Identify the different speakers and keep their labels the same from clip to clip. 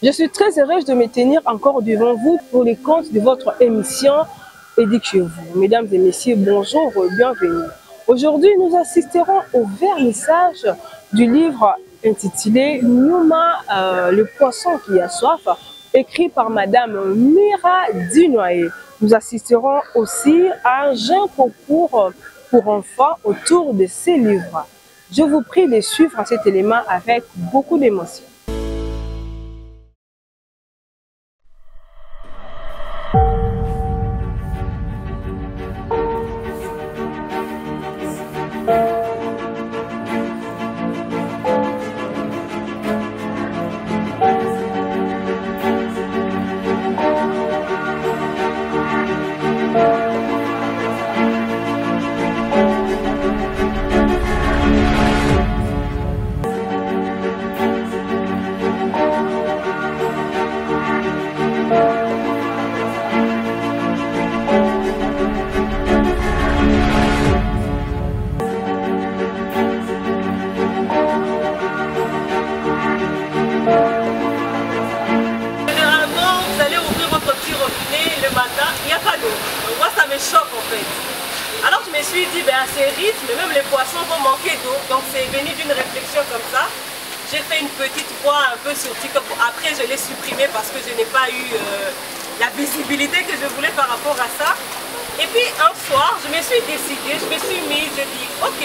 Speaker 1: Je suis très heureuse de me tenir encore devant vous pour les comptes de votre émission Éduque chez vous. Mesdames et messieurs, bonjour, bienvenue. Aujourd'hui, nous assisterons au vernissage du livre intitulé Numa, le poisson qui a soif, écrit par Madame Mira Dunoyer. Nous assisterons aussi à un jeune concours pour enfants autour de ces livres. Je vous prie de suivre cet élément avec beaucoup d'émotion.
Speaker 2: Choc en fait. Alors je me suis dit, à ces rythmes, même les poissons vont manquer d'eau. Donc c'est venu d'une réflexion comme ça. J'ai fait une petite voix un peu sur TikTok. Après je l'ai supprimée parce que je n'ai pas eu la visibilité que je voulais par rapport à ça. Et puis un soir, je me suis décidée, je me suis mise, je dis ok.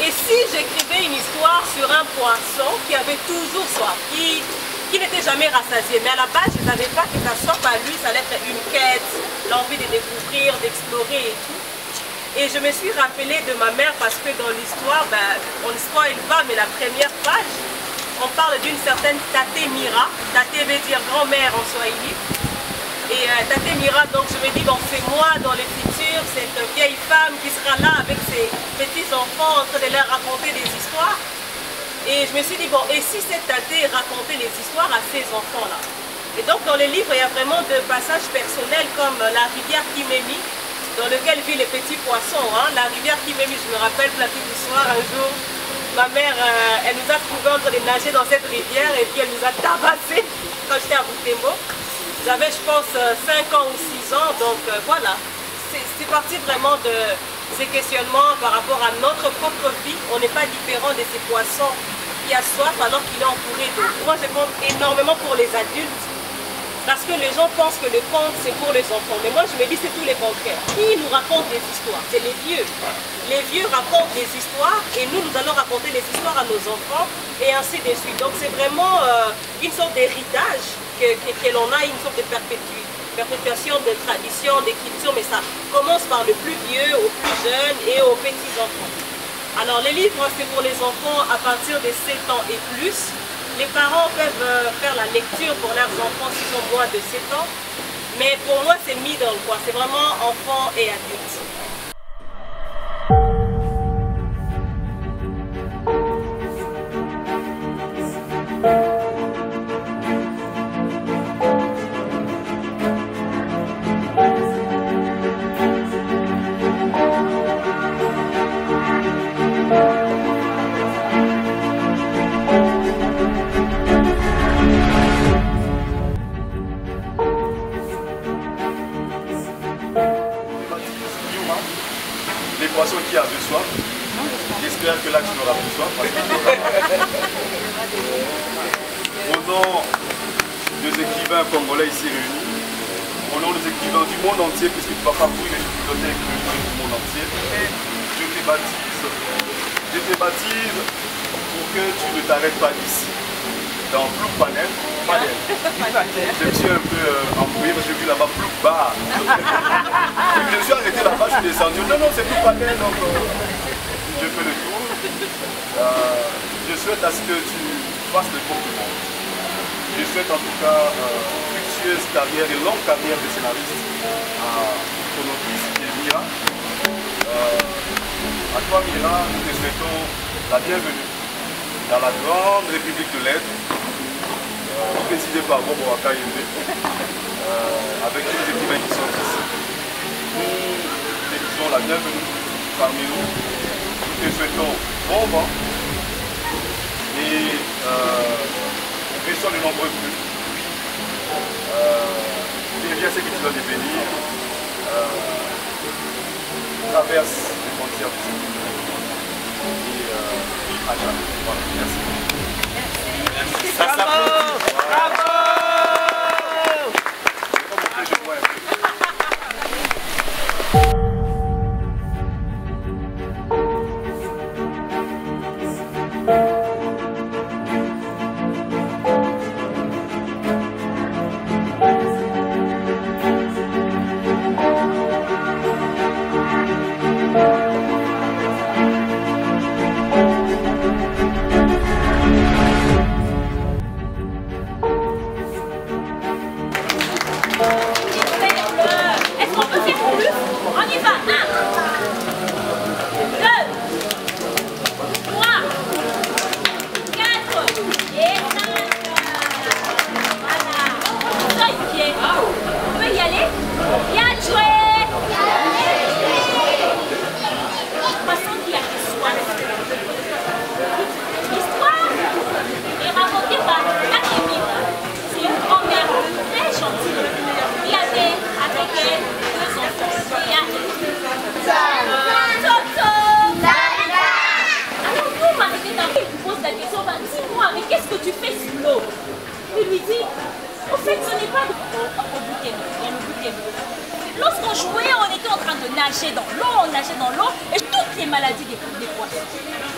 Speaker 2: Et si j'écrivais une histoire sur un poisson qui avait toujours soif, qui n'était jamais rassasié. Mais à la base, je ne savais pas que sa soif à lui, ça allait être une quête, l'envie de découvrir, d'explorer et tout. Et je me suis rappelée de ma mère parce que dans l'histoire, on ne spoil pas, mais la première page, on parle d'une certaine Tate Mira. Tate veut dire grand-mère en swahili. Et Tate Mira, donc je me dis, bon, c'est moi dans le futur, cette vieille femme qui sera là avec ses petits-enfants en train de leur raconter des histoires. Et je me suis dit, bon, et si cette Tate racontait les histoires à ces enfants-là? Et donc dans le livre, il y a vraiment des passages personnels comme la rivière Kimemi, dans lequel vivent les petits poissons. La rivière Kimemi, je me rappelle, la petite histoire, un jour, ma mère, elle nous a trouvés en train de nager dans cette rivière et puis elle nous a tabassés quand j'étais à Butembo. J'avais, je pense, 5 ans ou 6 ans, donc voilà. C'est parti vraiment de ces questionnements par rapport à notre propre vie. On n'est pas différent de ces poissons qui a soif alors qu'il est entouré d'eau. Moi, je compte énormément pour les adultes parce que les gens pensent que le conte, c'est pour les enfants. Mais moi, je me dis, c'est tout le contraire. Qui nous raconte des histoires? C'est les vieux. Les vieux racontent des histoires et nous allons raconter des histoires à nos enfants et ainsi de suite. Donc, c'est vraiment une sorte d'héritage que l'on a, une sorte de perpétuation de tradition, d'écriture, mais ça commence par le plus vieux, aux plus jeunes et aux petits-enfants. Alors les livres, c'est pour les enfants à partir de 7 ans et plus. Les parents peuvent faire la lecture pour leurs enfants s'ils ont moins de 7 ans. Mais pour moi, c'est middle, quoi. C'est vraiment enfants et adultes.
Speaker 3: Les poissons qui a de soif, j'espère que là tu n'auras plus soif. Au nom des écrivains congolais ici réunis, au nom des écrivains du monde entier, puisque tu ne vas pas fouiller les bibliothèques du monde entier, je te baptise pour que tu ne t'arrêtes pas ici. Dans Plouk Panel, je me suis un peu embrouillé parce que j'ai vu là-bas Plouk Bar. Je me suis arrêté là-bas, je suis descendu. Non, non, c'est Plouk Panel, donc je fais le tour. Je souhaite à ce que tu fasses le tour du monde. Je souhaite en tout cas fructueuse carrière et longue carrière de scénariste à ton fils qui est Mira. À toi Mira, nous te souhaitons la bienvenue dans la grande République de l'Aide, présidée par Bobo Akayembe, avec tous les écrivains qui sont ici. Nous te disons la bienvenue parmi nous. Nous te souhaitons bon vent et sont de nombreux plus. Devient ce que tu dois devenir. Traverse les frontières de cette ville. Et à jamais. Voilà, merci.
Speaker 1: Bravo! Bravo!
Speaker 4: Est-ce qu'on peut faire plus? On y va. 1, 2, 3, 4 et 5. Voilà. Sois pied. On peut y aller? Bien joué. Passons qui a l'histoire. L'histoire est racontée par Akemi. C'est une grand-mère très gentille. Il y avait avec elle 2 enfants. Il y a Toto. Alors nous, Marie, il pose la question, dis-moi, mais qu'est-ce que tu fais sur l'eau? Il lui dit, au fait, ce n'est pas de l'eau, au bout de l'eau. Lorsqu'on jouait, on était en train de nager dans l'eau, on nageait dans l'eau, et toutes les maladies des poissons.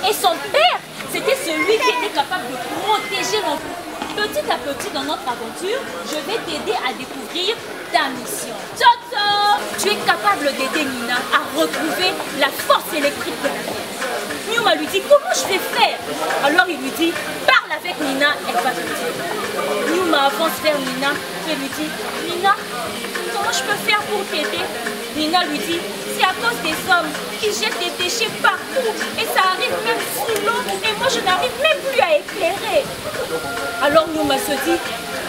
Speaker 4: Et son père, c'était celui qui était capable de protéger l'enfant. Petit à petit dans notre aventure, je vais t'aider à découvrir ta mission. Toto, tu es capable d'aider Nina à retrouver la force électrique de la vie. Nyuma lui dit, comment je vais faire? Alors il lui dit, parle avec Nina, elle va te dire. Nyuma avance vers Nina et lui dit, Nina, comment je peux faire pour t'aider? Nina lui dit, c'est à cause des hommes qui jettent des déchets partout et ça arrive même sous l'eau et moi je n'arrive même plus à éclairer. Alors Nyuma se dit,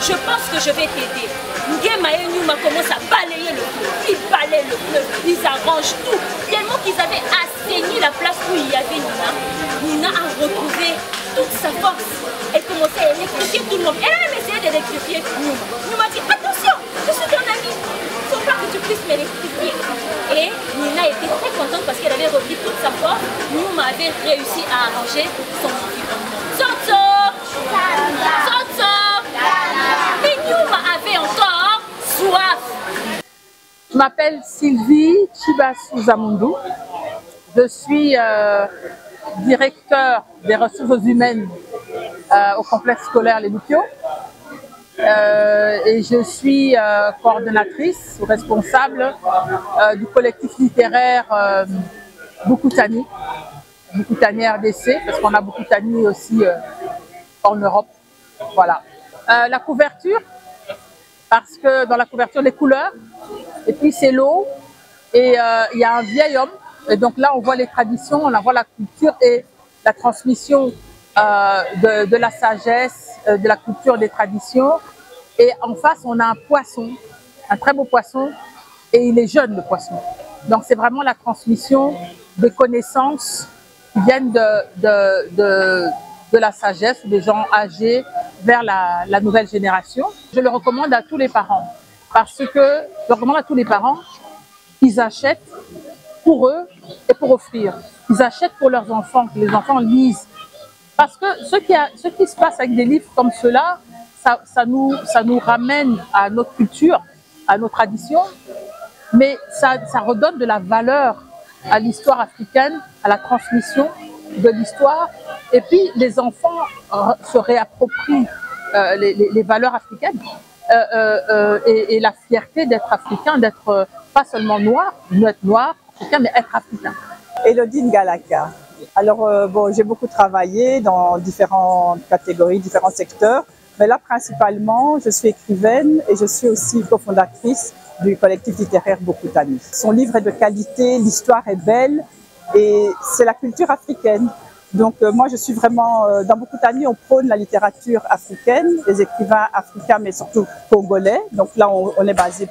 Speaker 4: je pense que je vais t'aider. Ngema et Nyuma commencent à balayer le fleuve. Ils balayent le fleuve, ils arrangent tout. Tellement qu'ils avaient assaini la place où il y avait Nina. Nina a retrouvé toute sa force. Elle commençait à électrifier tout le monde. Elle a même essayé d'électrifier Nyuma. Nyuma dit, attention, je suis ton amie. Il ne faut pas que tu puisses m'électrifier. Et Nina était très contente parce qu'elle avait repris toute sa force. Nyuma avait réussi à arranger son environnement. Toto! Toto! Mais Nyuma avait encore soif.
Speaker 5: Je m'appelle Sylvie Chibasu-Zamundu. Je suis directeur des ressources humaines au complexe scolaire Les Loupio. Et je suis coordonnatrice ou responsable du collectif littéraire Bukutani RDC, parce qu'on a Bukutani aussi en Europe. Voilà. La couverture, parce que dans la couverture, les couleurs, et puis c'est l'eau, et il y a un vieil homme, et donc là on voit les traditions, on voit la culture et la transmission de la sagesse, de la culture, des traditions. Et en face, on a un poisson, un très beau poisson, et il est jeune, le poisson. Donc c'est vraiment la transmission des connaissances qui viennent de la sagesse, des gens âgés, vers la nouvelle génération. Je le recommande à tous les parents, parce que je recommande à tous les parents qu'ils achètent pour eux et pour offrir. Ils achètent pour leurs enfants, que les enfants lisent. Parce que ce qui se passe avec des livres comme ceux-là, ça nous ramène à notre culture, à nos traditions, mais ça redonne de la valeur à l'histoire africaine, à la transmission de l'histoire. Et puis les enfants se réapproprient les valeurs africaines et la fierté d'être africain, d'être pas seulement noir, être noir, africain, mais être africain.
Speaker 6: Elodie Ngalaka. Alors, bon, j'ai beaucoup travaillé dans différentes catégories, différents secteurs, mais là, principalement, je suis écrivaine et je suis aussi cofondatrice du collectif littéraire Bukutani. Son livre est de qualité, l'histoire est belle et c'est la culture africaine. Donc, moi, je suis vraiment, dans Bukutani, on prône la littérature africaine, les écrivains africains, mais surtout congolais. Donc là, on est basé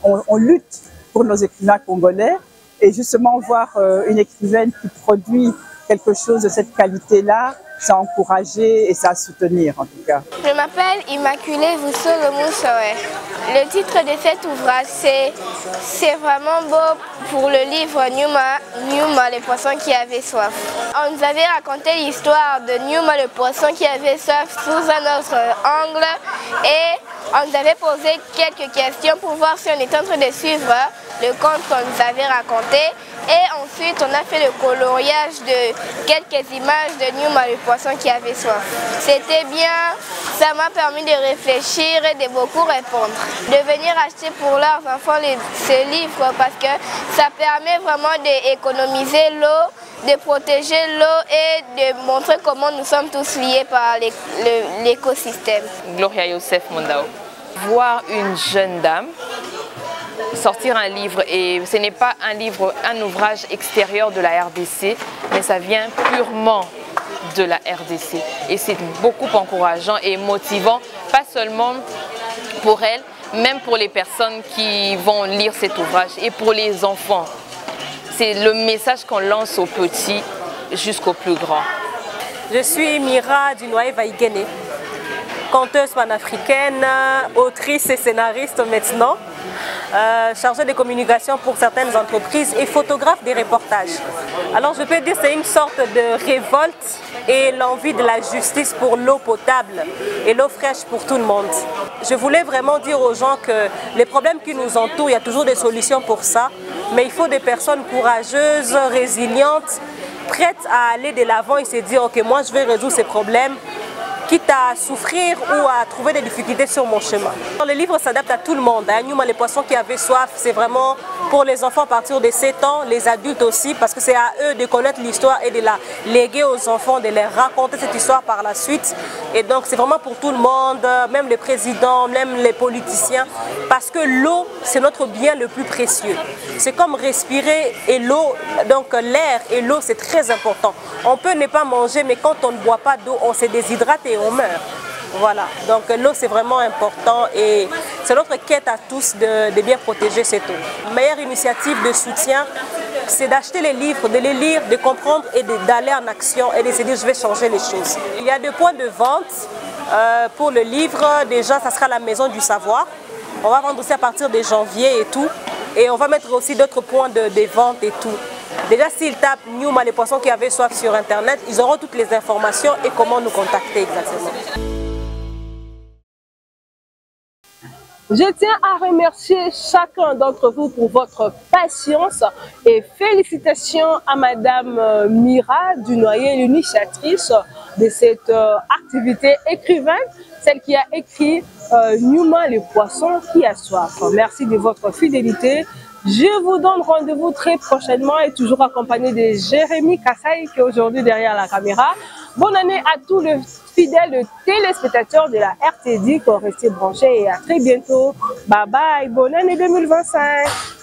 Speaker 6: on lutte pour nos écrivains congolais. Et justement, voir une écrivaine qui produit quelque chose de cette qualité-là, c'est à encourager et c'est à soutenir en tout cas.
Speaker 7: Je m'appelle Immaculée Vousso-Remoussoué. Le titre de cet ouvrage, c'est vraiment beau pour le livre Nyuma, le poisson qui avait soif. On nous avait raconté l'histoire de Nyuma, le poisson qui avait soif sous un autre angle et on nous avait posé quelques questions pour voir si on était en train de suivre le conte qu'on nous avait raconté. Et ensuite, on a fait le coloriage de quelques images de Nyuma, le poisson qui avait soif. C'était bien, ça m'a permis de réfléchir et de beaucoup répondre. De venir acheter pour leurs enfants ce livre parce que ça permet vraiment d'économiser l'eau, de protéger l'eau et de montrer comment nous sommes tous liés par l'écosystème.
Speaker 8: Gloria Youssef Mondao. Voir une jeune dame sortir un livre, et ce n'est pas un ouvrage extérieur de la RDC, mais ça vient purement de la RDC. Et c'est beaucoup encourageant et motivant, pas seulement pour elle, même pour les personnes qui vont lire cet ouvrage et pour les enfants. C'est le message qu'on lance aux petits jusqu'aux plus grands.
Speaker 2: Je suis Mira Dunoye-Vaïguéné, conteuse panafricaine, autrice et scénariste maintenant, chargée de communication pour certaines entreprises et photographe des reportages. Alors je peux dire que c'est une sorte de révolte et l'envie de la justice pour l'eau potable et l'eau fraîche pour tout le monde. Je voulais vraiment dire aux gens que les problèmes qui nous entourent, il y a toujours des solutions pour ça, mais il faut des personnes courageuses, résilientes, prêtes à aller de l'avant et se dire ok, moi je vais résoudre ces problèmes, quitte à souffrir ou à trouver des difficultés sur mon chemin. Le livre s'adapte à tout le monde. Nyuma, les poissons qui avaient soif, c'est vraiment pour les enfants à partir de 7 ans, les adultes aussi, parce que c'est à eux de connaître l'histoire et de la léguer aux enfants, de leur raconter cette histoire par la suite. Et donc c'est vraiment pour tout le monde, même les présidents, même les politiciens, parce que l'eau, c'est notre bien le plus précieux. C'est comme respirer et l'eau, donc l'air et l'eau, c'est très important. On peut ne pas manger, mais quand on ne boit pas d'eau, on se déshydrate et on meurt. Voilà, donc l'eau c'est vraiment important et c'est notre quête à tous de bien protéger cette eau. La meilleure initiative de soutien, c'est d'acheter les livres, de les lire, de comprendre et d'aller en action et de se dire je vais changer les choses. Il y a 2 points de vente pour le livre. Déjà, ça sera la Maison du Savoir. On va vendre aussi à partir de janvier et tout. Et on va mettre aussi d'autres points de vente et tout. Déjà, s'ils tapent Nyuma, les poissons qui avaient soif sur Internet, ils auront toutes les informations et comment nous contacter exactement.
Speaker 1: Je tiens à remercier chacun d'entre vous pour votre patience et félicitations à Madame Mira Dunoye, l'initiatrice de cette activité écrivaine, celle qui a écrit Nyuma, le poisson qui a soif. Merci de votre fidélité. Je vous donne rendez-vous très prochainement et toujours accompagné de Jérémy Kassaï qui est aujourd'hui derrière la caméra. Bonne année à tous les fidèles téléspectateurs de la RTD qui ont resté branchés et à très bientôt. Bye bye, bonne année 2025.